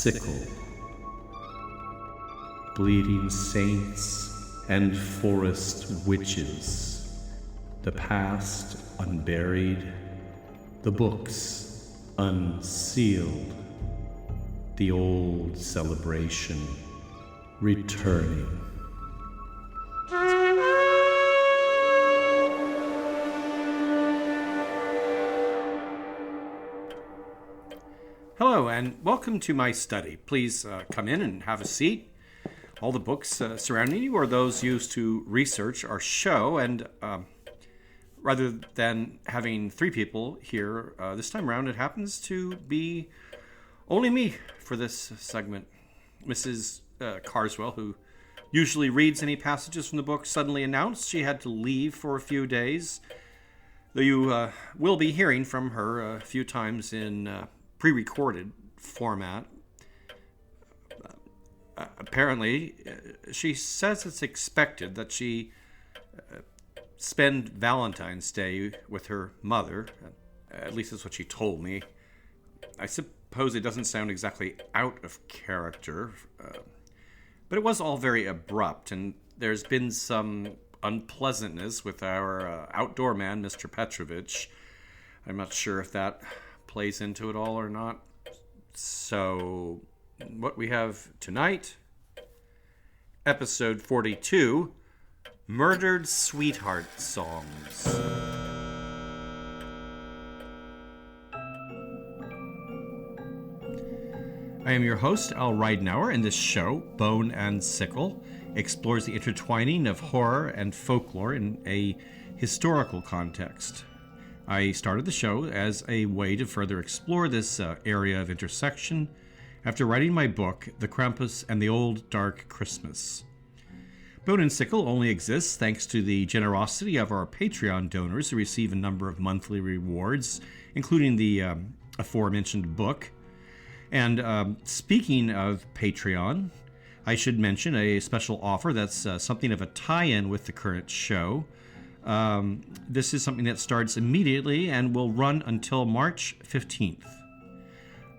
sickle. Bleeding saints and forest witches, the past unburied, the books unsealed, the old celebration returning. Hello, and welcome to my study. Please come in and have a seat. All the books surrounding you are those used to research our show, and rather than having three people here this time around, it happens to be only me for this segment. Mrs. Carswell, who usually reads any passages from the book, suddenly announced she had to leave for a few days, though you will be hearing from her a few times in pre-recorded format. Apparently, she says it's expected that she spend Valentine's Day with her mother. At least that's what she told me. I suppose it doesn't sound exactly out of character, but it was all very abrupt, and there's been some unpleasantness with our outdoor man, Mr. Petrovich. I'm not sure if that plays into it all or not. So what we have tonight, episode 42, Murdered Sweetheart Songs. I am your host, Al Ridenour, and this show, Bone and Sickle, explores the intertwining of horror and folklore in a historical context. I started the show as a way to further explore this area of intersection after writing my book, The Krampus and the Old Dark Christmas. Bone and Sickle only exists thanks to the generosity of our Patreon donors who receive a number of monthly rewards, including the aforementioned book. And speaking of Patreon, I should mention a special offer that's something of a tie-in with the current show. This is something that starts immediately and will run until March 15th.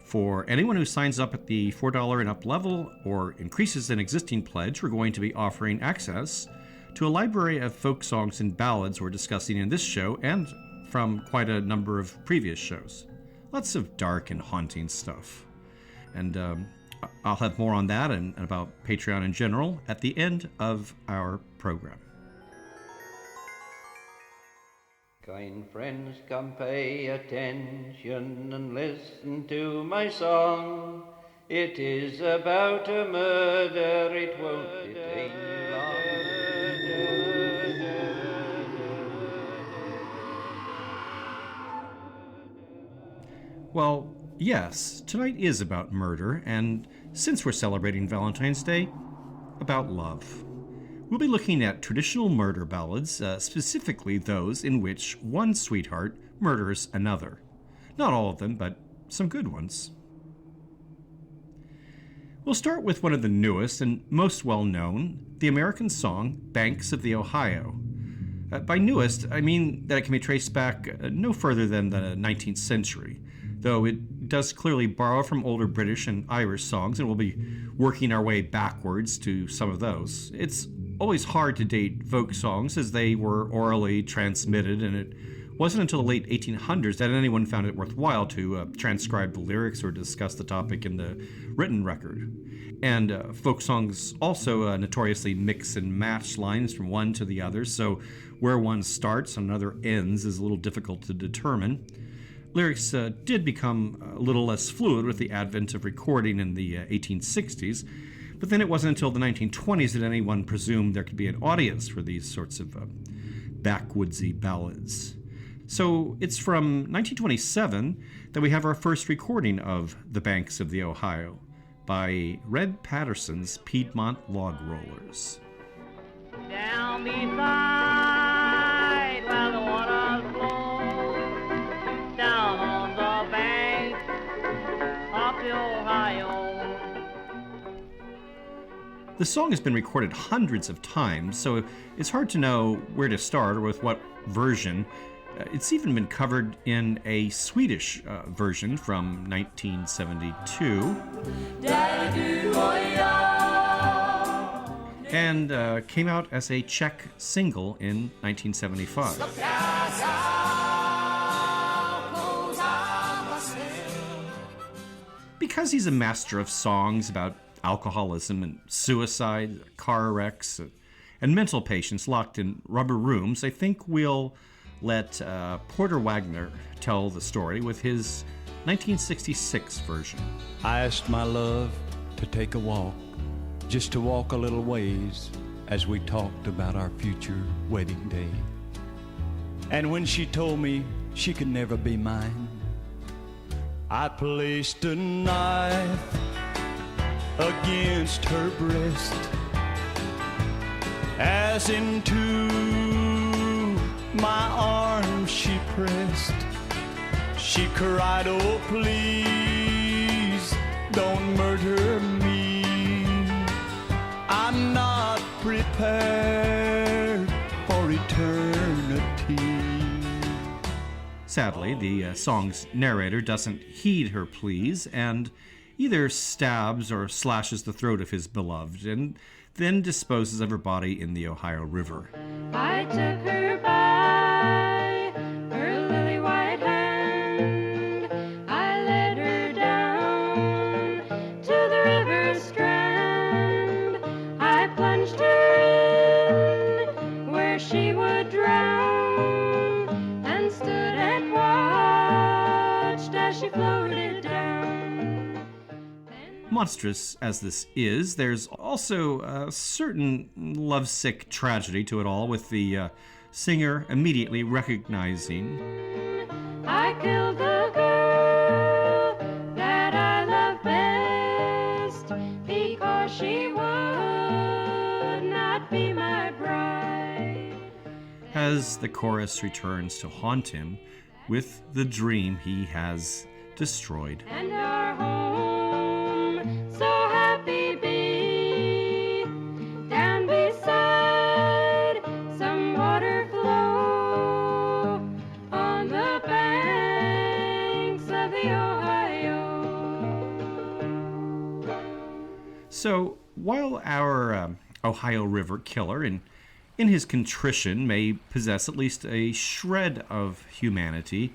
For anyone who signs up at the $4 and up level or increases an existing pledge, we're going to be offering access to a library of folk songs and ballads we're discussing in this show and from quite a number of previous shows. Lots of dark and haunting stuff. And I'll have more on that and about Patreon in general at the end of our program. Kind friends, come pay attention and listen to my song. It is about a murder, it won't detain you long. Well, yes, tonight is about murder, and since we're celebrating Valentine's Day, about love. We'll be looking at traditional murder ballads, specifically those in which one sweetheart murders another. Not all of them, but some good ones. We'll start with one of the newest and most well-known, the American song, Banks of the Ohio. By newest, I mean that it can be traced back no further than the 19th century, though it does clearly borrow from older British and Irish songs, and we'll be working our way backwards to some of those. It's always hard to date folk songs as they were orally transmitted, and it wasn't until the late 1800s that anyone found it worthwhile to transcribe the lyrics or discuss the topic in the written record. And folk songs also notoriously mix and match lines from one to the other, so where one starts and another ends is a little difficult to determine. Lyrics did become a little less fluid with the advent of recording in the 1860s, but then it wasn't until the 1920s that anyone presumed there could be an audience for these sorts of backwoodsy ballads. So it's from 1927 that we have our first recording of The Banks of the Ohio by Red Patterson's Piedmont Log Rollers. Down beside where the waters flow, down on the bank of the Ohio. The song has been recorded hundreds of times, so it's hard to know where to start or with what version. It's even been covered in a Swedish version from 1972. And came out as a Czech single in 1975. Because he's a master of songs about alcoholism and suicide, car wrecks, and mental patients locked in rubber rooms, I think we'll let Porter Wagner tell the story with his 1966 version. I asked my love to take a walk, just to walk a little ways as we talked about our future wedding day. And when she told me she could never be mine, I placed a knife against her breast, as into my arms she pressed. She cried, "Oh, please don't murder me. I'm not prepared for eternity." Sadly, the song's narrator doesn't heed her pleas and either stabs or slashes the throat of his beloved and then disposes of her body in the Ohio River. I took her by her lily white hand. I led her down to the river strand. I plunged her in where she would drown, and stood and watched as she floated down. Monstrous as this is, there's also a certain lovesick tragedy to it all, with the singer immediately recognizing I killed the girl that I love best, because she would not be my bride. as the chorus returns to haunt him with the dream he has destroyed. And our home so happy be, down beside some water flow, on the banks of the Ohio. So while our Ohio River killer in his contrition may possess at least a shred of humanity,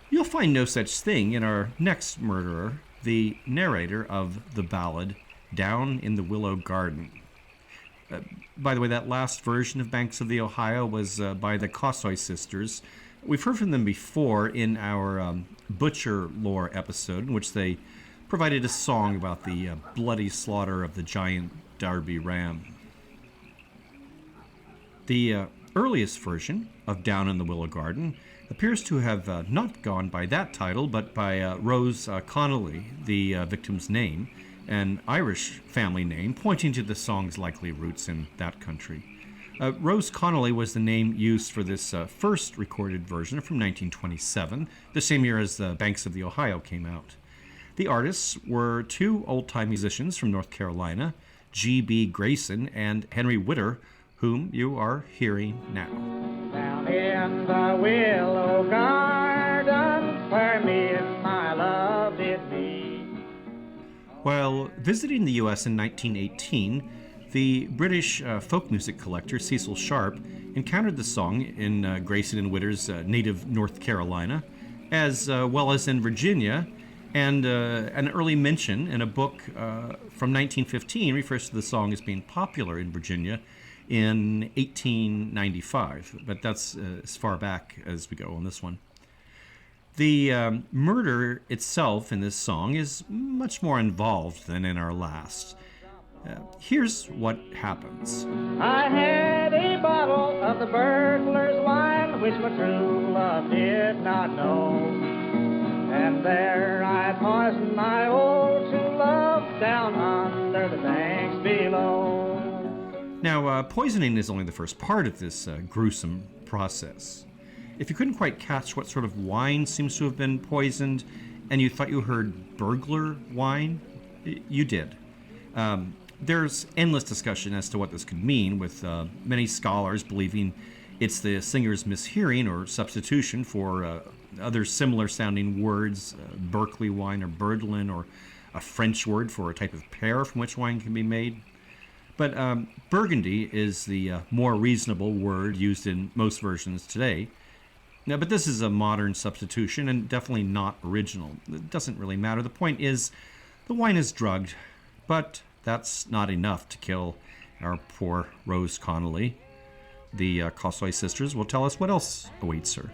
you'll find no such thing in our next murderer, the narrator of the ballad Down in the Willow Garden. By the way, that last version of Banks of the Ohio was by the Kossoy sisters. We've heard from them before in our Butcher Lore episode, in which they provided a song about the bloody slaughter of the giant Darby ram. The earliest version of Down in the Willow Garden appears to have not gone by that title, but by Rose Connolly, the victim's name, an Irish family name pointing to the song's likely roots in that country. Rose Connolly was the name used for this first recorded version from 1927, the same year as Banks of the Ohio came out. The artists were two old-time musicians from North Carolina, G.B. Grayson and Henry Witter, whom you are hearing now. Down in the Willow Garden, where me and my love did be. While visiting the U.S. in 1918, the British folk music collector Cecil Sharp encountered the song in Grayson and Witter's native North Carolina, as well as in Virginia, and an early mention in a book from 1915 refers to the song as being popular in Virginia in 1895, but that's as far back as we go on this one. The murder itself in this song is much more involved than in our last. Here's what happens. I had a bottle of the burglar's wine, which my true love did not know. And there I poisoned my old true love down under the banks below. Now, poisoning is only the first part of this gruesome process. If you couldn't quite catch what sort of wine seems to have been poisoned, and you thought you heard burglar wine, you did. There's endless discussion as to what this could mean, with many scholars believing It's the singer's mishearing or substitution for other similar sounding words, Berkeley wine or Birdlin, or a French word for a type of pear from which wine can be made. But Burgundy is the more reasonable word used in most versions today. Now, but this is a modern substitution and definitely not original. It doesn't really matter. The point is, the wine is drugged, but that's not enough to kill our poor Rose Connolly. The Cossoy sisters will tell us what else awaits her.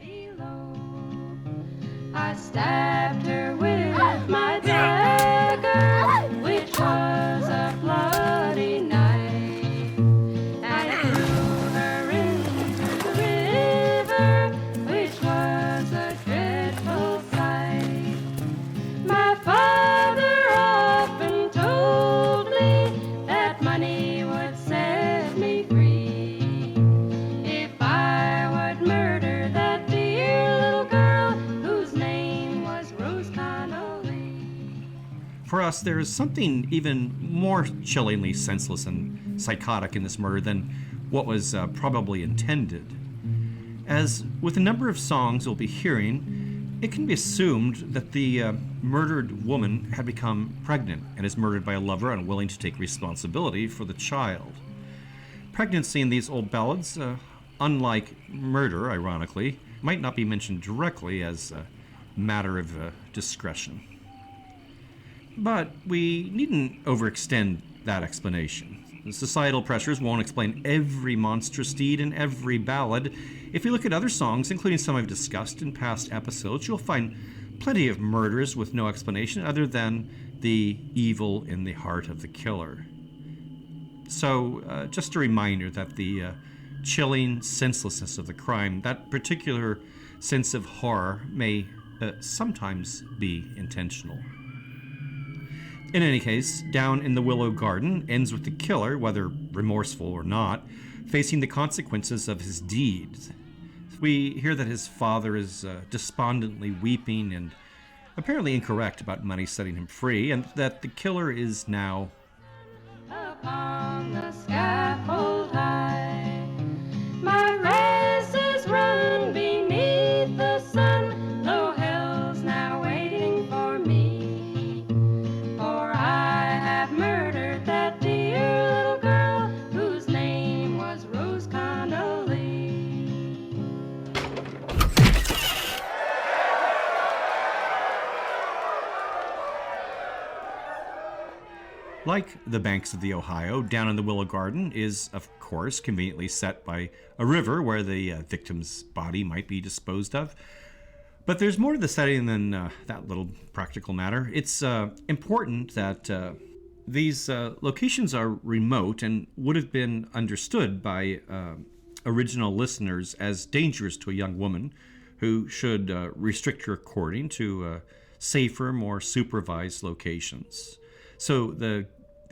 I stabbed her with my dagger, which was a bloody knife, and I threw her into the river, which was a dreadful sight. My father often told me that money would set me free if I would murder that dear little girl whose name was Rose Connolly. For us, there is something even more chillingly senseless and psychotic in this murder than what was probably intended. As with a number of songs we'll be hearing, it can be assumed that the murdered woman had become pregnant and is murdered by a lover unwilling to take responsibility for the child. Pregnancy in these old ballads, unlike murder, ironically, might not be mentioned directly as a matter of discretion. But we needn't overextend that explanation. The societal pressures won't explain every monstrous deed in every ballad. If you look at other songs, including some I've discussed in past episodes, you'll find plenty of murders with no explanation other than the evil in the heart of the killer. So, just a reminder that the chilling senselessness of the crime, that particular sense of horror, may sometimes be intentional. In any case, Down in the Willow Garden ends with the killer, whether remorseful or not, facing the consequences of his deeds. We hear that his father is despondently weeping and apparently incorrect about money setting him free, and that the killer is now Upon the scaffold high, my race is run beneath the sun, though hell's now waiting for me. For I have murdered that dear little girl whose name was Rose Connolly. Like the banks of the Ohio, Down in the Willow Garden is, of course, conveniently set by a river where the victim's body might be disposed of. But there's more to the setting than that little practical matter. It's important that these locations are remote and would have been understood by original listeners as dangerous to a young woman who should restrict her courting to safer, more supervised locations. So the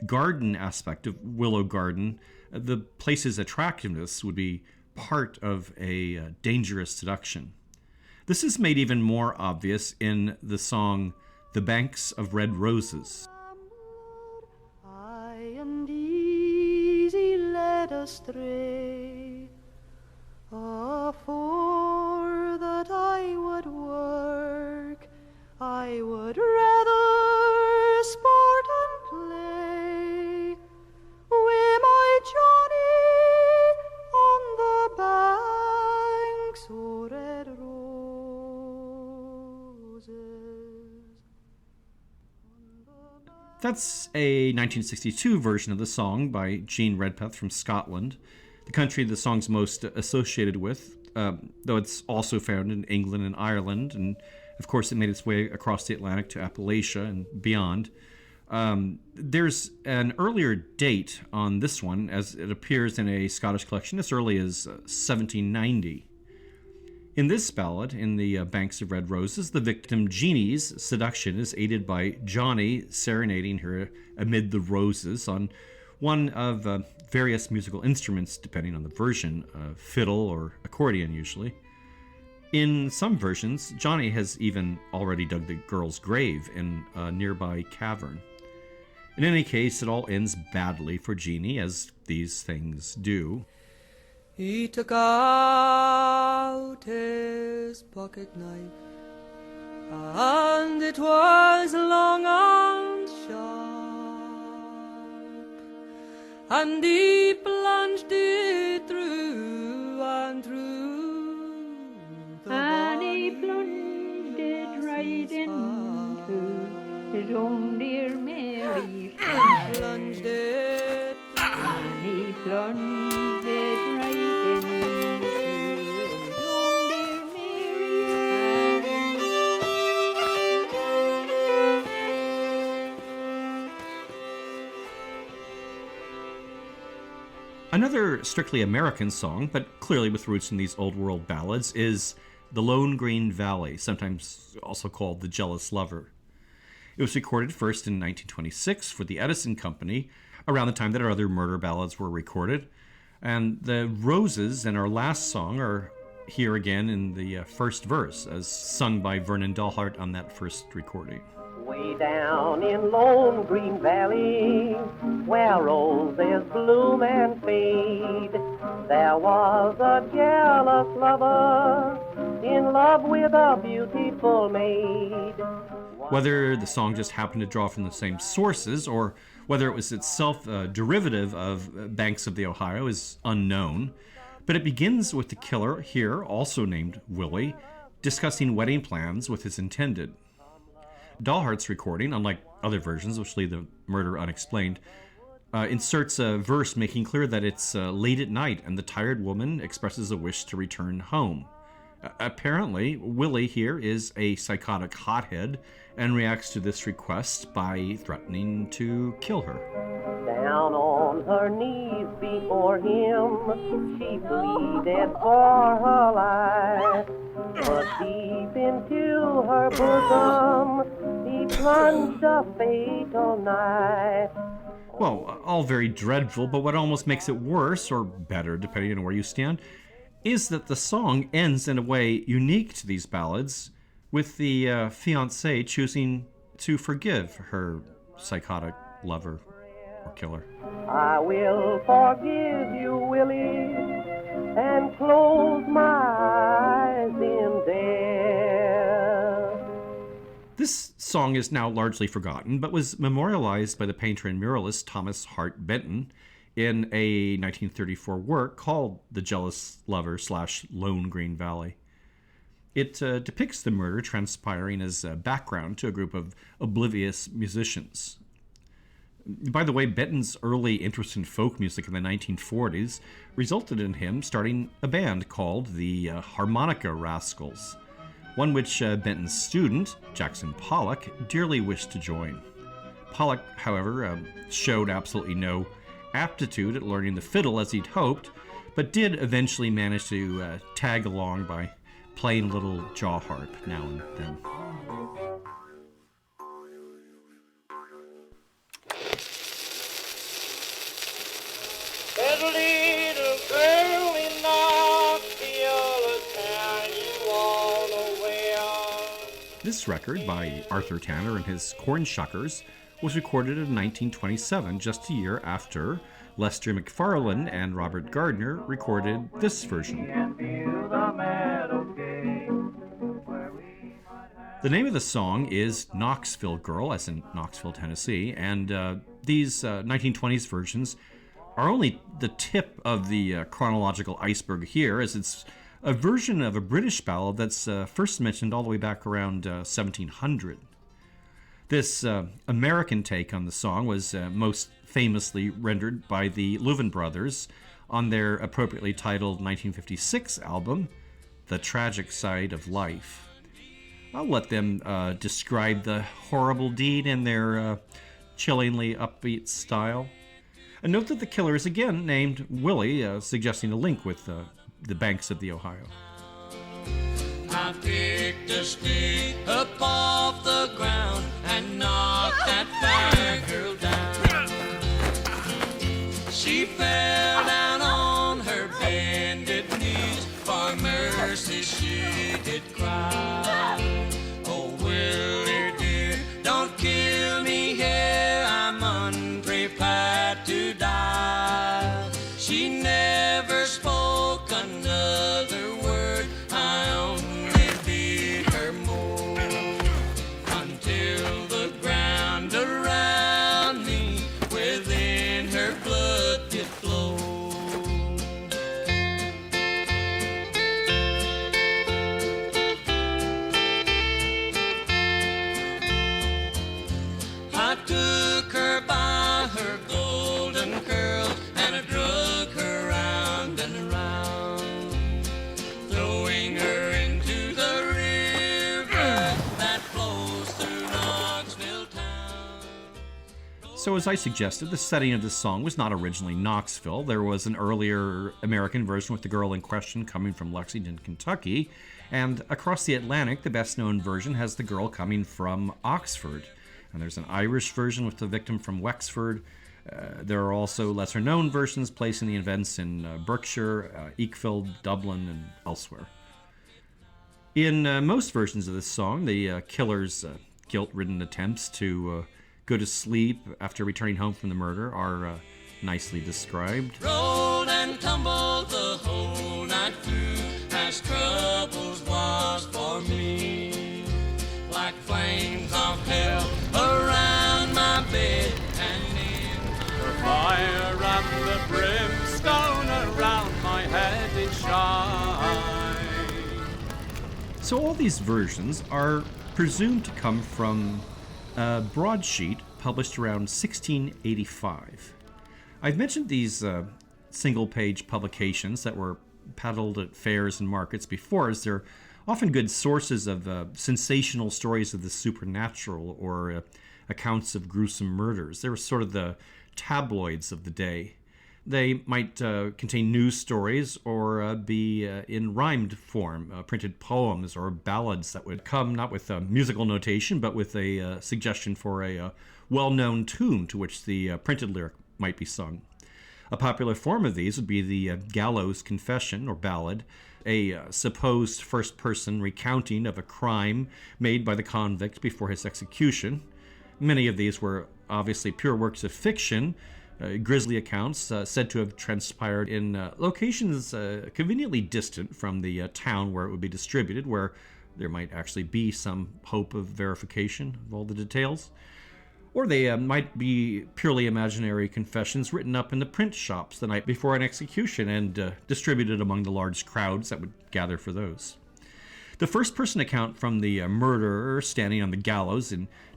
garden aspect of Willow Garden, the place's attractiveness would be part of a dangerous seduction. This is made even more obvious in the song The Banks of Red Roses. High and easy led astray, for that I would work, I would rather sport and play with my Johnny on the banks of red roses. That's a 1962 version of the song by Jean Redpath from Scotland, the country the song's most associated with, though it's also found in England and Ireland, and of course it made its way across the Atlantic to Appalachia and beyond. There's an earlier date on this one, as it appears in a Scottish collection as early as 1790. In this ballad, in the Banks of Red Roses, the victim Jeannie's seduction is aided by Johnny serenading her amid the roses on one of various musical instruments, depending on the version, fiddle or accordion usually. In some versions, Johnny has even already dug the girl's grave in a nearby cavern. In any case, it all ends badly for Jeannie, as these things do. He took out his pocket knife, and it was long and sharp, and he plunged it through and through the And he bonny plunged it right into his own dear Mary's heart. plunged it And he plunged it right into his own dear Mary's heart. Another strictly American song, but clearly with roots in these old world ballads, is The Lone Green Valley, sometimes also called The Jealous Lover. It was recorded first in 1926 for the Edison Company, around the time that our other murder ballads were recorded. And the roses in our last song are here again in the first verse, as sung by Vernon Dalhart on that first recording. Way down in Lone Green Valley, where roses bloom and fade, there was a jealous lover in love with a beautiful maid. Whether the song just happened to draw from the same sources or whether it was itself a derivative of Banks of the Ohio is unknown, but it begins with the killer, here also named Willie, discussing wedding plans with his intended. Dalhart's recording, unlike other versions which leave the murder unexplained, inserts a verse making clear that it's late at night and the tired woman expresses a wish to return home. Apparently, Willie here is a psychotic hothead and reacts to this request by threatening to kill her. Down on her knees before him, she pleaded for her life. But deep into her bosom, he plunged a fatal knife. Well, all very dreadful, but what almost makes it worse, or better, depending on where you stand, is that the song ends in a way unique to these ballads, with the fiancée choosing to forgive her psychotic lover or killer. I will forgive you, Willie, and close my eyes in death. This song is now largely forgotten, but was memorialized by the painter and muralist Thomas Hart Benton in a 1934 work called The Jealous Lover / Lone Green Valley. It depicts the murder transpiring as a background to a group of oblivious musicians. By the way, Benton's early interest in folk music in the 1940s resulted in him starting a band called the Harmonica Rascals, one which Benton's student, Jackson Pollock, dearly wished to join. Pollock, however, showed absolutely no aptitude at learning the fiddle as he'd hoped, but did eventually manage to tag along by playing a little jaw harp now and then. There's a little girl in Knoxville, a town you all know well. This record by Arthur Tanner and his Corn Shuckers was recorded in 1927, just a year after Lester McFarlane and Robert Gardner recorded this version. The name of the song is Knoxville Girl, as in Knoxville, Tennessee, and these 1920s versions are only the tip of the chronological iceberg here, as it's a version of a British ballad that's first mentioned all the way back around 1700. This American take on the song was most famously rendered by the Louvin Brothers on their appropriately titled 1956 album, The Tragic Side of Life. I'll let them describe the horrible deed in their chillingly upbeat style. And note that the killer is again named Willie, suggesting a link with the banks of the Ohio. I picked a stick up off the ground and knocked that fire girl down. She fell down on her bended knees, for mercy she did cry. Oh, Willie dear, don't kill me here, I'm unprepared to die. She never spoke her blood did flow. I took her by her golden curls and I drug her round and around, throwing her into the river that flows through Knoxville town. So as I suggested, the setting of this song was not originally Knoxville. There was an earlier American version with the girl in question coming from Lexington, Kentucky, and across the Atlantic, the best-known version has the girl coming from Oxford. And there's an Irish version with the victim from Wexford. There are also lesser-known versions placing the events in Berkshire, Eakfield, Dublin, and elsewhere. In most versions of this song, the killer's guilt-ridden attempts to go to sleep after returning home from the murder are nicely described. Rolled and tumbled the whole night through, as troubles was for me, like flames of hell around my bed and in the fire and the brimstone around my head did shine. So all these versions are presumed to come from a broadsheet published around 1685. I've mentioned these single-page publications that were peddled at fairs and markets before, as they're often good sources of sensational stories of the supernatural or accounts of gruesome murders. They were sort of the tabloids of the day. They might contain news stories or be in rhymed form, printed poems or ballads that would come not with a musical notation, but with a suggestion for a well-known tune to which the printed lyric might be sung. A popular form of these would be the gallows confession or ballad, a supposed first-person recounting of a crime made by the convict before his execution. Many of these were obviously pure works of fiction, grisly accounts said to have transpired in locations conveniently distant from the town where it would be distributed, where there might actually be some hope of verification of all the details. Or they might be purely imaginary confessions written up in the print shops the night before an execution and distributed among the large crowds that would gather for those. The first-person account from the murderer standing on the gallows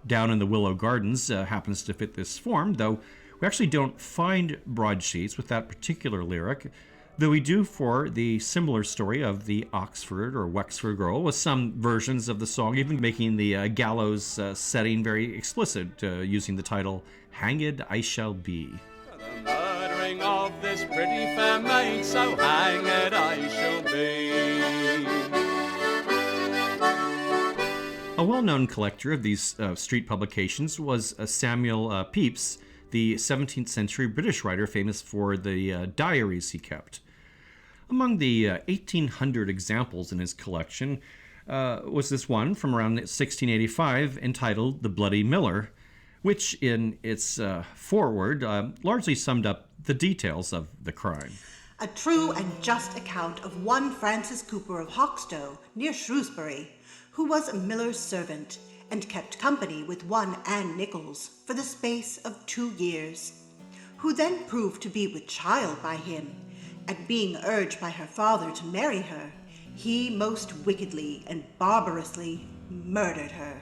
down in the Willow Gardens happens to fit this form, though we actually don't find broadsheets with that particular lyric, though we do for the similar story of the Oxford or Wexford girl, with some versions of the song even making the gallows setting very explicit, using the title, Hanged I Shall Be. For the murdering of this pretty fair maid, so hanged I shall be. A well-known collector of these street publications was Samuel Pepys, the 17th century British writer famous for the diaries he kept. Among the 1,800 examples in his collection was this one from around 1685 entitled The Bloody Miller, which in its foreword largely summed up the details of the crime. A true and just account of one Francis Cooper of Hawkstow, near Shrewsbury, who was a miller's servant, and kept company with one Anne Nichols for the space of 2 years, who then proved to be with child by him, and being urged by her father to marry her, he most wickedly and barbarously murdered her.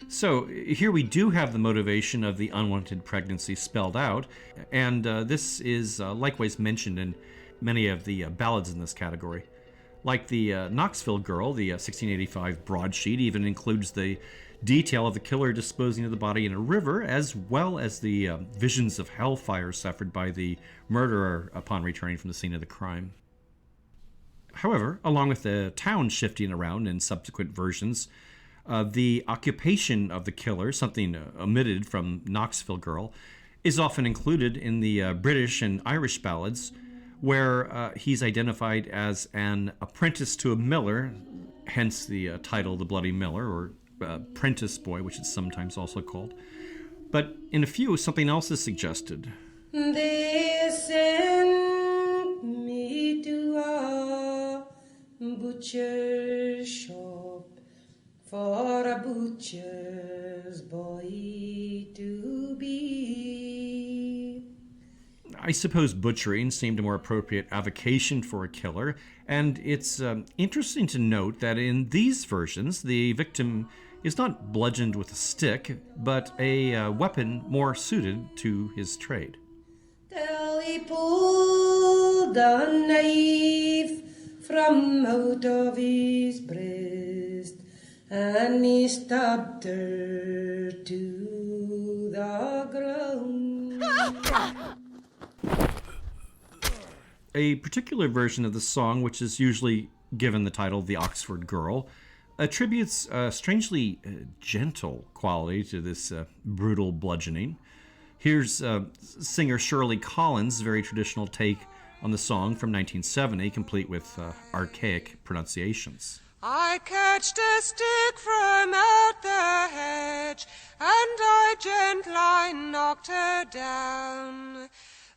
So here we do have the motivation of the unwanted pregnancy spelled out, and this is likewise mentioned in many of the ballads in this category. Like the Knoxville girl, the 1685 broadsheet even includes the detail of the killer disposing of the body in a river, as well as the visions of hellfire suffered by the murderer upon returning from the scene of the crime. However, along with the town shifting around in subsequent versions, the occupation of the killer, something omitted from Knoxville girl, is often included in the British and Irish ballads, where he's identified as an apprentice to a miller, hence the title The Bloody Miller, or apprentice boy, which is sometimes also called. But in a few, something else is suggested. They sent me to a butcher's shop for a butcher's boy to be. I suppose butchering seemed a more appropriate avocation for a killer, and it's interesting to note that in these versions, the victim is not bludgeoned with a stick, but a weapon more suited to his trade. Till he pulled a knife from out of his breast, and he stabbed her to the ground. A particular version of the song, which is usually given the title The Oxford Girl, attributes a strangely gentle quality to this brutal bludgeoning. Here's singer Shirley Collins' very traditional take on the song from 1970, complete with archaic pronunciations. I catched a stick from out the hedge, and I gently knocked her down.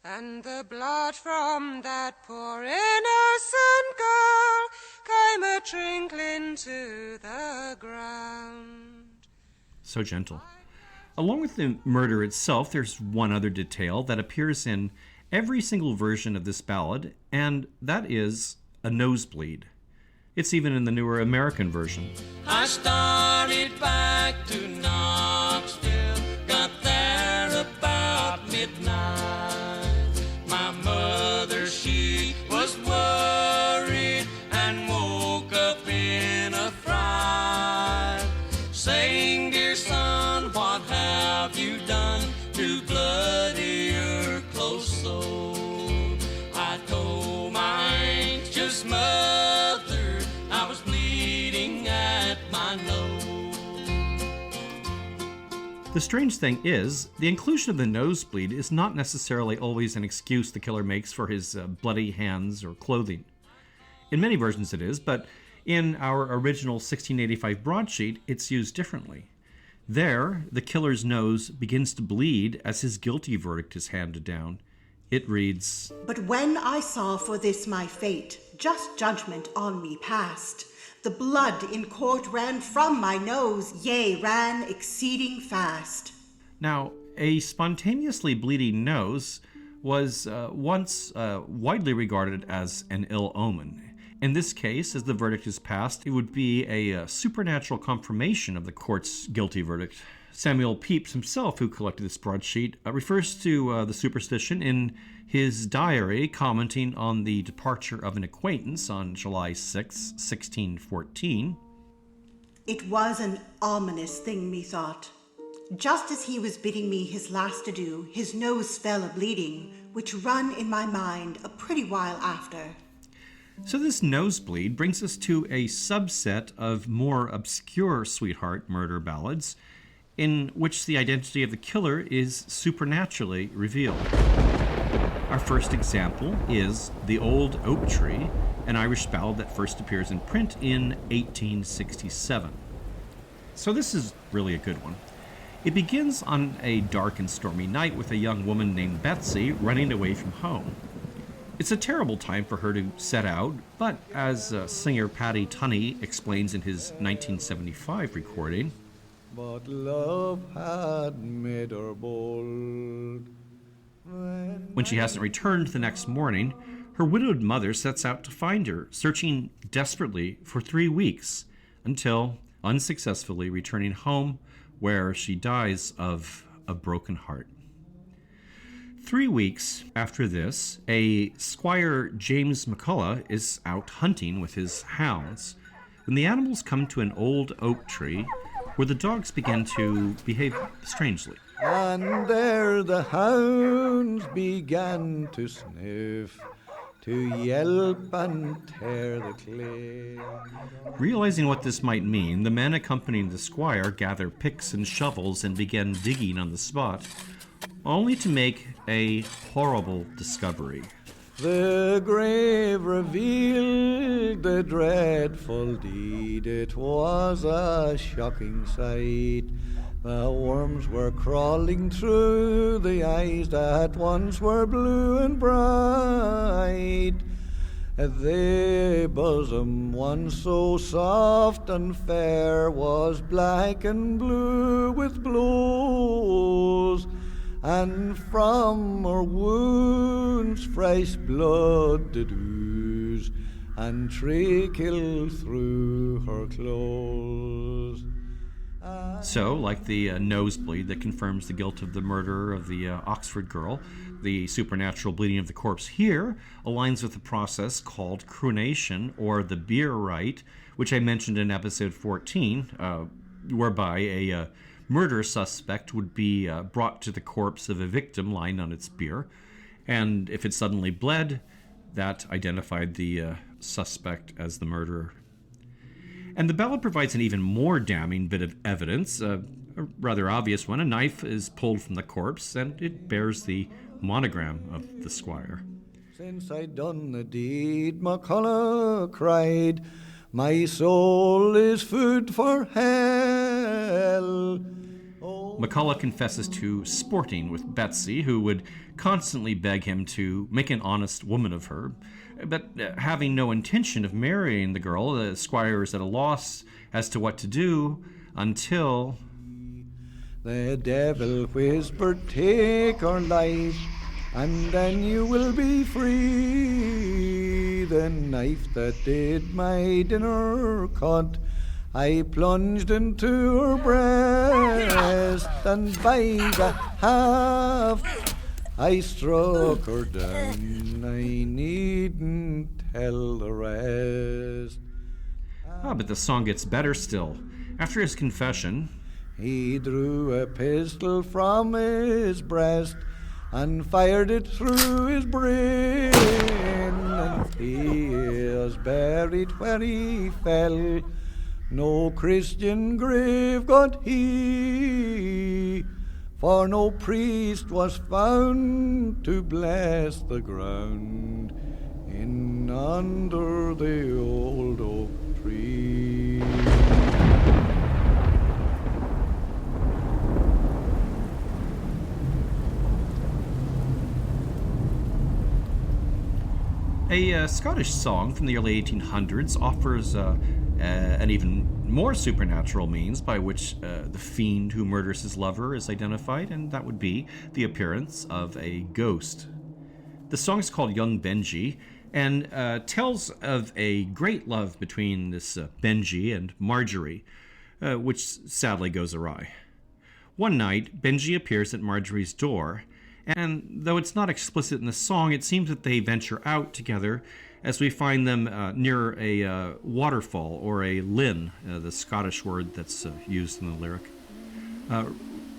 And the blood from that poor innocent girl came a-trinkling to the ground. So gentle. Along with the murder itself, there's one other detail that appears in every single version of this ballad, and that is a nosebleed. It's even in the newer American version. I started back to Knoxville, got there about midnight. My mother, she was worried and woke up in a fright, saying, "Dear son, what have you done to bloody your close soul?" I told my anxious mother I was bleeding at my nose. The strange thing is, the inclusion of the nosebleed is not necessarily always an excuse the killer makes for his bloody hands or clothing. In many versions it is, but in our original 1685 broadsheet, it's used differently. There, the killer's nose begins to bleed as his guilty verdict is handed down. It reads, "But when I saw for this my fate, just judgment on me passed. The blood in court ran from my nose, yea, ran exceeding fast." Now, a spontaneously bleeding nose was once widely regarded as an ill omen. In this case, as the verdict is passed, it would be a supernatural confirmation of the court's guilty verdict. Samuel Pepys himself, who collected this broadsheet, refers to the superstition in his diary, commenting on the departure of an acquaintance on July 6, 1614. "It was an ominous thing, methought. Just as he was bidding me his last adieu, his nose fell a-bleeding, which run in my mind a pretty while after." So this nosebleed brings us to a subset of more obscure sweetheart murder ballads, in which the identity of the killer is supernaturally revealed. Our first example is The Old Oak Tree, an Irish ballad that first appears in print in 1867. So this is really a good one. It begins on a dark and stormy night with a young woman named Betsy running away from home. It's a terrible time for her to set out, but as singer Paddy Tunney explains in his 1975 recording, "But love had made her bold." When she hasn't returned the next morning, her widowed mother sets out to find her, searching desperately for 3 weeks, until unsuccessfully returning home, where she dies of a broken heart. 3 weeks after this, a Squire James McCullough is out hunting with his hounds when the animals come to an old oak tree where the dogs begin to behave strangely. And there the hounds began to sniff, to yelp and tear the clay. Realizing what this might mean, the men accompanying the squire gather picks and shovels and begin digging on the spot, only to make a horrible discovery. The grave revealed the dreadful deed. It was a shocking sight. The worms were crawling through the eyes that once were blue and bright. The bosom, once so soft and fair, was black and blue with blows, and from her wounds fresh blood did ooze, and trickle through her clothes. So, like the nosebleed that confirms the guilt of the murder of the Oxford girl, the supernatural bleeding of the corpse here aligns with the process called cremation, or the bier rite, which I mentioned in episode 14, whereby a murder suspect would be brought to the corpse of a victim lying on its bier, and if it suddenly bled, that identified the suspect as the murderer. And the ballad provides an even more damning bit of evidence, a rather obvious one. A knife is pulled from the corpse, and it bears the monogram of the squire. Since I'd done the deed, McCullough cried, my soul is food for hell. McCullough confesses to sporting with Betsy, who would constantly beg him to make an honest woman of her. But having no intention of marrying the girl, the squire is at a loss as to what to do until... The devil whispered, take her life, and then you will be free. The knife that did my dinner cut, I plunged into her breast, and by the half I struck her down. I needn't tell the rest. But the song gets better still. After his confession, he drew a pistol from his breast and fired it through his brain, and he is buried where he fell. No Christian grave got he, for no priest was found to bless the ground in under the old oak tree. A Scottish song from the early 1800s offers an even more supernatural means by which the fiend who murders his lover is identified, and that would be the appearance of a ghost. The song is called Young Benjy, and tells of a great love between this Benjy and Marjorie, which sadly goes awry. One night, Benjy appears at Marjorie's door, and though it's not explicit in the song, it seems that they venture out together as we find them near a waterfall, or a linn, the Scottish word that's used in the lyric.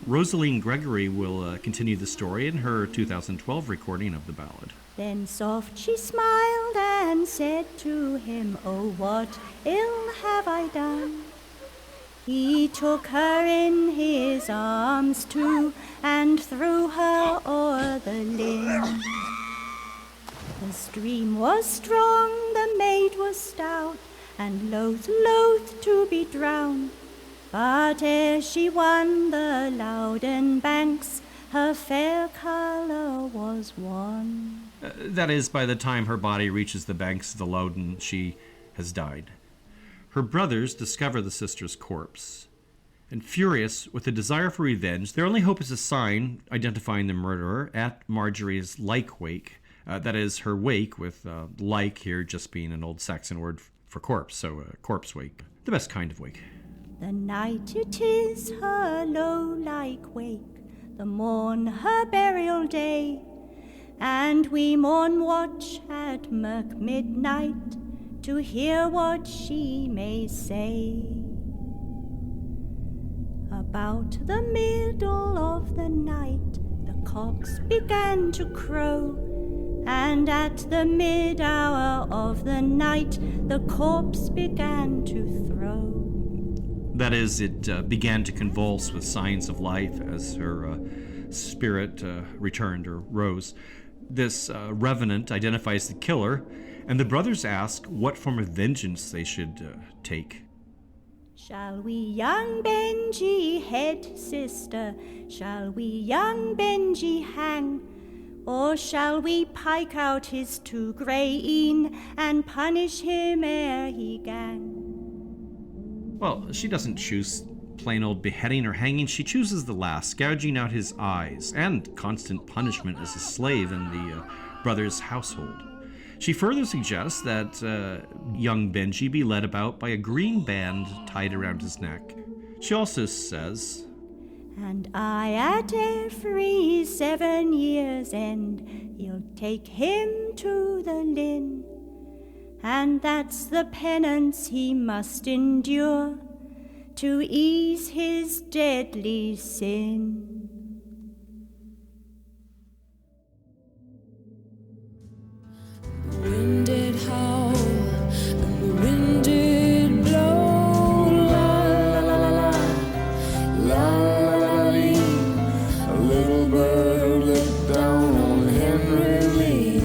Rosaline Gregory will continue the story in her 2012 recording of the ballad. Then soft she smiled and said to him, oh, what ill have I done? He took her in his arms too, and threw her o'er the linn. The stream was strong, the maid was stout, and loath to be drowned. But ere she won the Loudon banks, her fair colour was won. That is, by the time her body reaches the banks of the Loudon, she has died. Her brothers discover the sister's corpse, and furious with a desire for revenge, their only hope is a sign identifying the murderer at Marjorie's like wake. That is, her wake, with like here just being an old Saxon word for corpse, so corpse wake. The best kind of wake. The night it is her low-like wake, the morn her burial day, and we mourn watch at mirk midnight to hear what she may say. About the middle of the night, the cocks began to crow, and at the mid-hour of the night, the corpse began to throw. That is, it began to convulse with signs of life as her spirit returned or rose. This revenant identifies the killer, and the brothers ask what form of vengeance they should take. Shall we young Benjy head, sister? Shall we young Benjy hang? Or shall we pike out his two grey een and punish him ere he gang? Well, she doesn't choose plain old beheading or hanging, she chooses the last, gouging out his eyes, and constant punishment as a slave in the brother's household. She further suggests that young Benji be led about by a green band tied around his neck. She also says, "And I at every 7 years' end, you'll take him to the linn, and that's the penance he must endure to ease his deadly sin." The wind did howl, and the wind did blow, la la la la la, la la la lee. A little bird looked down on Henry Lee.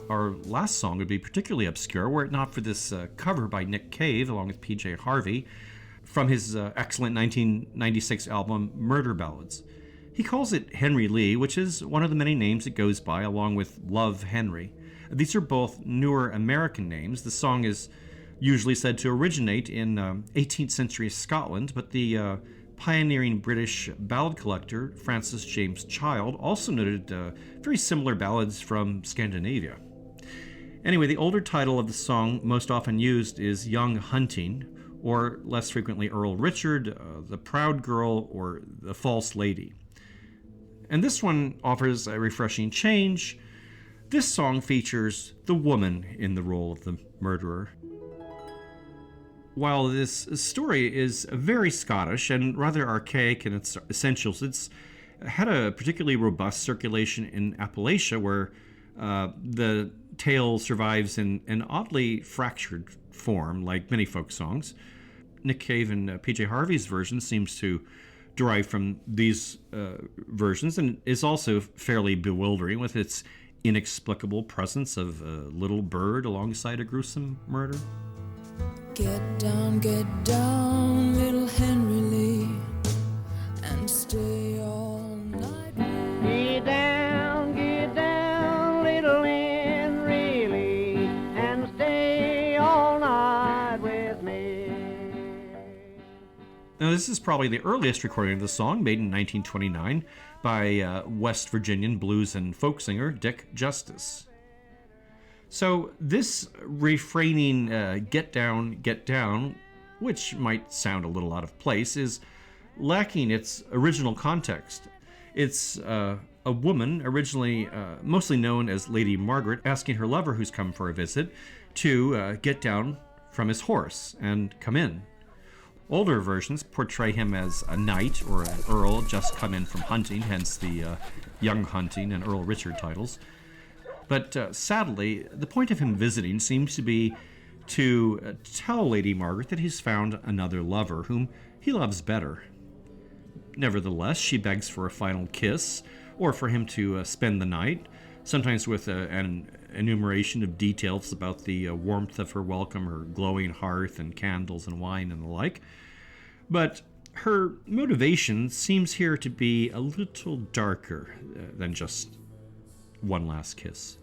Our last song would be particularly obscure were it not for this cover by Nick Cave along with PJ Harvey from his excellent 1996 album Murder Ballads. He calls it Henry Lee, which is one of the many names it goes by, along with Love Henry. These are both newer American names. The song is usually said to originate in 18th century Scotland, but the pioneering British ballad collector Francis James Child also noted very similar ballads from Scandinavia. Anyway, the older title of the song most often used is Young Hunting, or less frequently Earl Richard, The Proud Girl, or The False Lady. And this one offers a refreshing change. This song features the woman in the role of the murderer. While this story is very Scottish and rather archaic in its essentials, it's had a particularly robust circulation in Appalachia, where the tale survives in an oddly fractured form, like many folk songs. Nick Cave and PJ Harvey's version seems to derive from these versions, and is also fairly bewildering with its inexplicable presence of a little bird alongside a gruesome murder. Get down, little Henry Lee, and stay all night. Get down, little Henry Lee, and stay all night with me. Now, this is probably the earliest recording of the song, made in 1929 by West Virginian blues and folk singer Dick Justice. So this refraining, get down, which might sound a little out of place, is lacking its original context. It's a woman, originally mostly known as Lady Margaret, asking her lover who's come for a visit to get down from his horse and come in. Older versions portray him as a knight or an earl just come in from hunting, hence the Young Hunting and Earl Richard titles. But sadly, the point of him visiting seems to be to tell Lady Margaret that he's found another lover whom he loves better. Nevertheless, she begs for a final kiss, or for him to spend the night, sometimes with an enumeration of details about the warmth of her welcome, her glowing hearth and candles and wine and the like. But her motivation seems here to be a little darker than just one last kiss.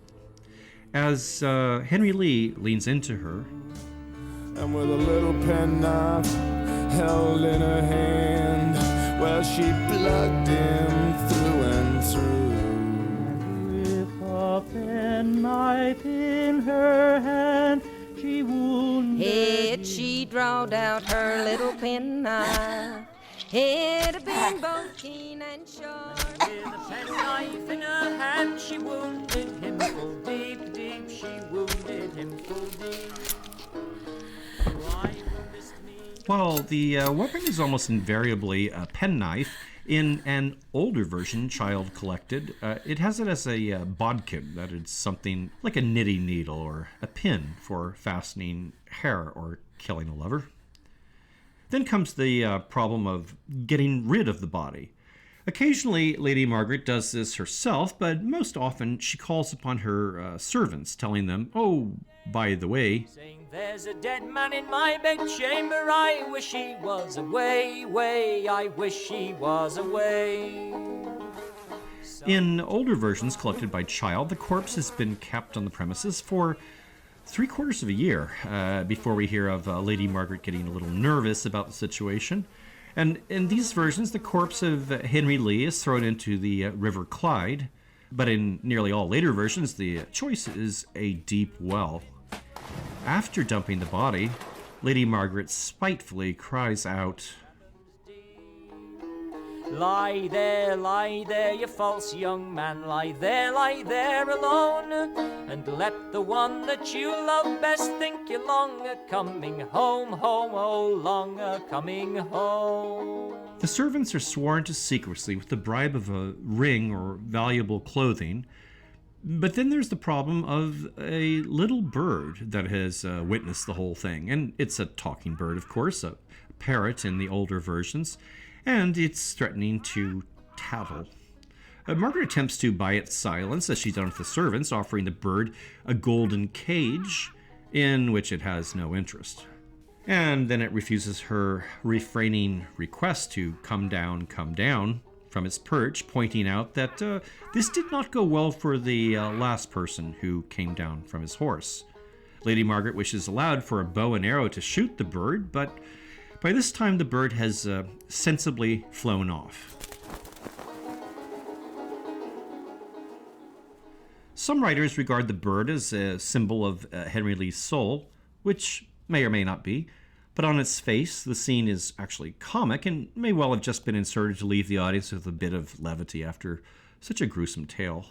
As Henry Lee leans into her, and with a little penknife held in her hand, well, she plugged him through and through. With a penknife in her hand, she wounded. She drawed out her little penknife. It had been both keen and sharp. With a penknife in her hand, she wounded him full deep. She wounded him full deep. while the weapon is almost invariably a penknife, in an older version Child collected, it has it as a bodkin, that is something like a knitting needle or a pin for fastening hair or killing a lover. Then comes the problem of getting rid of the body. Occasionally, Lady Margaret does this herself, but most often she calls upon her servants, telling them, "Oh, by the way, Saying, there's a dead man in my bedchamber, I wish he was away, I wish he was away." In older versions collected by Child, the corpse has been kept on the premises for 3/4 of a year before we hear of Lady Margaret getting a little nervous about the situation. And in these versions, the corpse of Henry Lee is thrown into the River Clyde, but in nearly all later versions, the choice is a deep well. After dumping the body, Lady Margaret spitefully cries out, lie there, you false young man, lie there alone, and let the one that you love best think you long a-coming home, oh, long a-coming home. The servants are sworn to secrecy with the bribe of a ring or valuable clothing, but then there's the problem of a little bird that has witnessed the whole thing, and it's a talking bird, of course, a parrot in the older versions, and it's threatening to tattle. Margaret attempts to buy its silence, as she's done with the servants, offering the bird a golden cage in which it has no interest. And then it refuses her refraining request to come down from its perch, pointing out that this did not go well for the last person who came down from his horse. Lady Margaret wishes aloud for a bow and arrow to shoot the bird, but by this time the bird has sensibly flown off. Some writers regard the bird as a symbol of Henry Lee's soul, which may or may not be, but on its face the scene is actually comic and may well have just been inserted to leave the audience with a bit of levity after such a gruesome tale.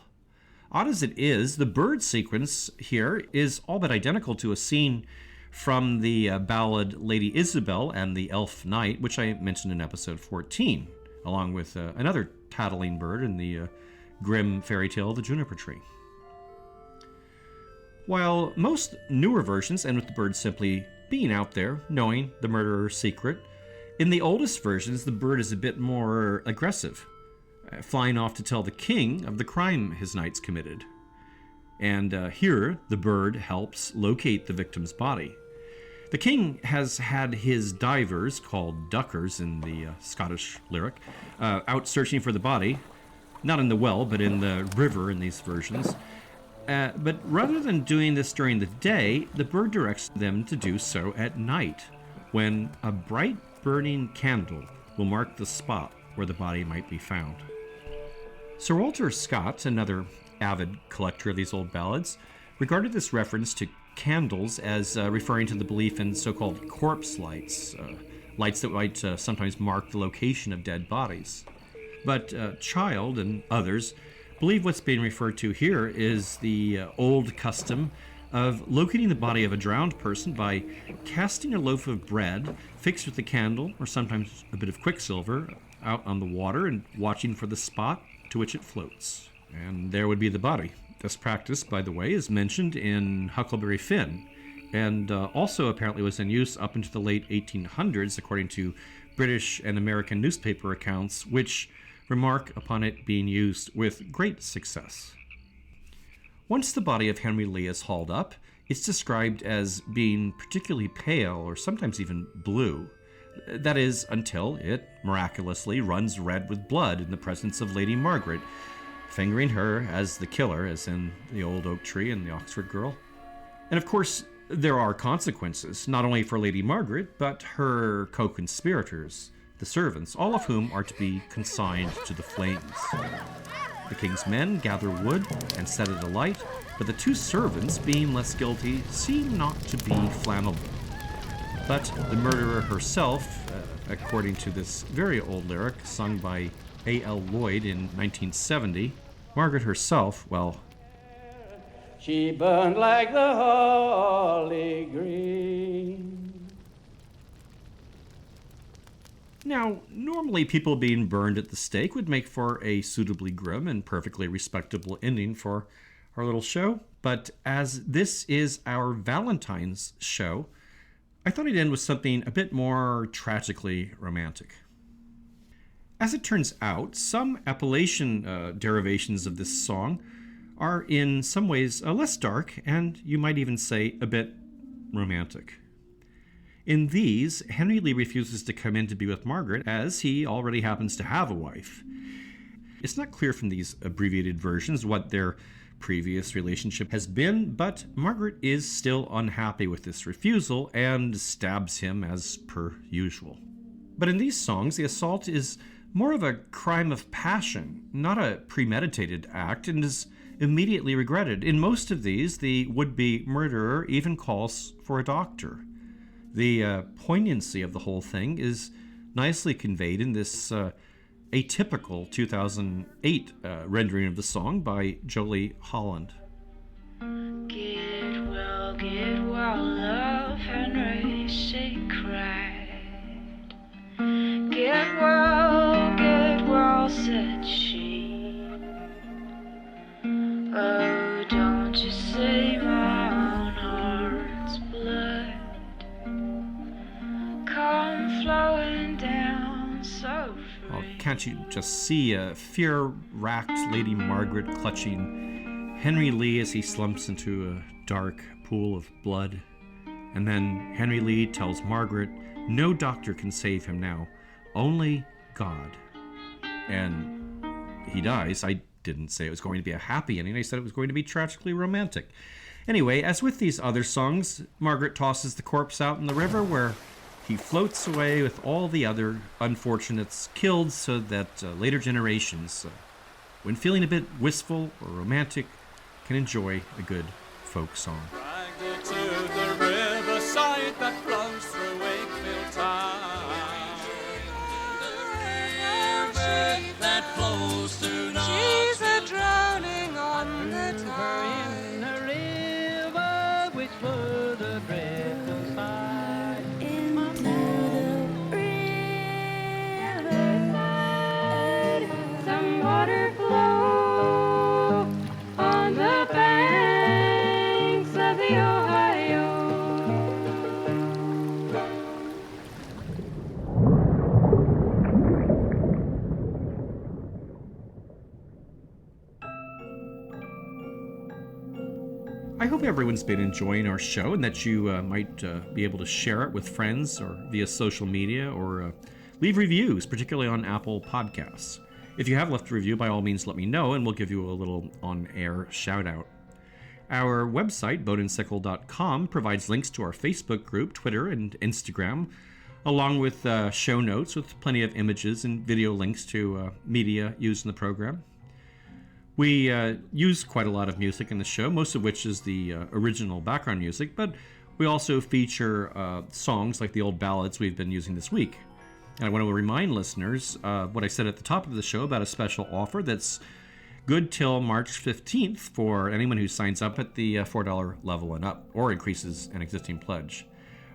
Odd as it is, the bird sequence here is all but identical to a scene from the ballad Lady Isabel and the Elf Knight, which I mentioned in episode 14, along with another tattling bird in the grim fairy tale The Juniper Tree. While most newer versions end with the bird simply being out there, knowing the murderer's secret, in the oldest versions the bird is a bit more aggressive, flying off to tell the king of the crime his knights committed. And here the bird helps locate the victim's body. The king has had his divers, called duckers in the Scottish lyric, out searching for the body, not in the well, but in the river in these versions. But rather than doing this during the day, the bird directs them to do so at night, when a bright burning candle will mark the spot where the body might be found. Sir Walter Scott, another avid collector of these old ballads, regarded this reference to candles as referring to the belief in so-called corpse lights, lights that might sometimes mark the location of dead bodies. But Child and others believe what's being referred to here is the old custom of locating the body of a drowned person by casting a loaf of bread fixed with a candle or sometimes a bit of quicksilver out on the water and watching for the spot to which it floats. And there would be the body. This practice, by the way, is mentioned in Huckleberry Finn, and also apparently was in use up into the late 1800s, according to British and American newspaper accounts, which remark upon it being used with great success. Once the body of Henry Lee is hauled up, it's described as being particularly pale or sometimes even blue. That is, until it miraculously runs red with blood in the presence of Lady Margaret, fingering her as the killer, as in the old oak tree and the Oxford Girl. And of course, there are consequences, not only for Lady Margaret, but her co-conspirators, the servants, all of whom are to be consigned to the flames. The king's men gather wood and set it alight, but the two servants, being less guilty, seem not to be flammable. But the murderer herself, according to this very old lyric sung by A.L. Lloyd in 1970, Margaret herself, well, she burned like the holly green. Now, normally people being burned at the stake would make for a suitably grim and perfectly respectable ending for our little show, but as this is our Valentine's show, I thought I'd end with something a bit more tragically romantic. As it turns out, some Appalachian derivations of this song are in some ways less dark and you might even say a bit romantic. In these, Henry Lee refuses to come in to be with Margaret as he already happens to have a wife. It's not clear from these abbreviated versions what their previous relationship has been, but Margaret is still unhappy with this refusal and stabs him as per usual. But in these songs, the assault is more of a crime of passion, not a premeditated act, and is immediately regretted. In most of these, the would-be murderer even calls for a doctor. The poignancy of the whole thing is nicely conveyed in this atypical 2008 rendering of the song by Jolie Holland. Get well, love Henry, she cried. Get well, said she. Oh, don't you see my own heart's blood come flowing down so free. Oh, can't you just see a fear-racked Lady Margaret clutching Henry Lee as he slumps into a dark pool of blood? And then Henry Lee tells Margaret no doctor can save him now, only God. And he dies. I didn't say it was going to be a happy ending. I said it was going to be tragically romantic. Anyway, as with these other songs, Margaret tosses the corpse out in the river where he floats away with all the other unfortunates killed so that later generations, when feeling a bit wistful or romantic, can enjoy a good folk song. Dragged her to the riverside that flows through Wakefield town. That flows through She's a drowning on the tide. In the river which further drift aside. Into the riverside, Some water flow on the banks of the Ohio. I hope everyone's been enjoying our show and that you might be able to share it with friends or via social media or leave reviews, particularly on Apple Podcasts. If you have left a review, by all means let me know and we'll give you a little on-air shout-out. Our website, boneandsickle.com, provides links to our Facebook group, Twitter, and Instagram, along with show notes with plenty of images and video links to media used in the program. We use quite a lot of music in the show, most of which is the original background music, but we also feature songs like the old ballads we've been using this week. And I want to remind listeners what I said at the top of the show about a special offer that's good till March 15th for anyone who signs up at the $4 level and up, or increases an existing pledge.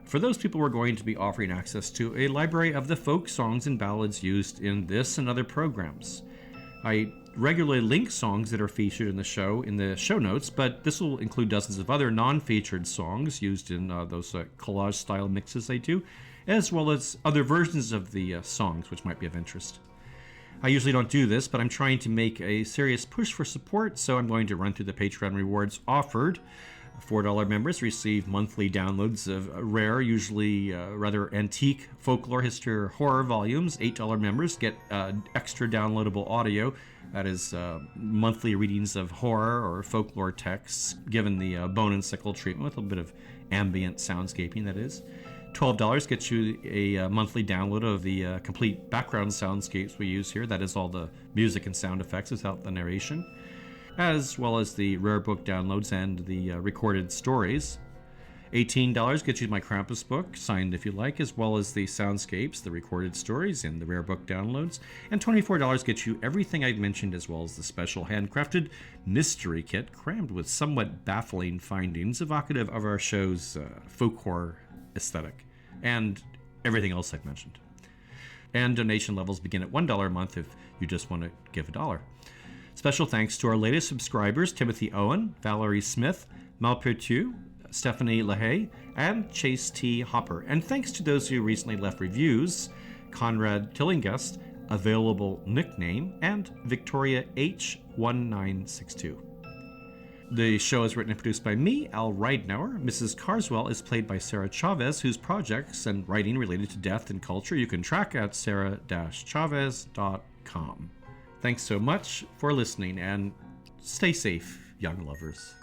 For those people, we're going to be offering access to a library of the folk songs and ballads used in this and other programs. I regularly link songs that are featured in the show notes, but this will include dozens of other non-featured songs used in those collage-style mixes I do, as well as other versions of the songs which might be of interest. I usually don't do this, but I'm trying to make a serious push for support, so I'm going to run through the Patreon rewards offered. $4 members receive monthly downloads of rare, usually rather antique folklore, history, or horror volumes. $8 members get extra downloadable audio, that is monthly readings of horror or folklore texts, given the bone and sickle treatment with a little bit of ambient soundscaping, that is. $12 gets you a monthly download of the complete background soundscapes we use here, that is all the music and sound effects without the narration, as well as the rare book downloads and the recorded stories. $18 gets you my Krampus book, signed if you like, as well as the soundscapes, the recorded stories, and the rare book downloads. And $24 gets you everything I've mentioned, as well as the special handcrafted mystery kit crammed with somewhat baffling findings evocative of our show's folk horror aesthetic, and everything else I've mentioned. And donation levels begin at $1 a month if you just want to give $1. Special thanks to our latest subscribers, Timothy Owen, Valerie Smith, Malpertu, Stephanie LaHaye, and Chase T. Hopper. And thanks to those who recently left reviews, Conrad Tillingest, Available Nickname, and Victoria H1962. The show is written and produced by me, Al Ridenour. Mrs. Carswell is played by Sarah Chavez, whose projects and writing related to death and culture you can track at sarah-chavez.com. Thanks so much for listening, and stay safe young lovers.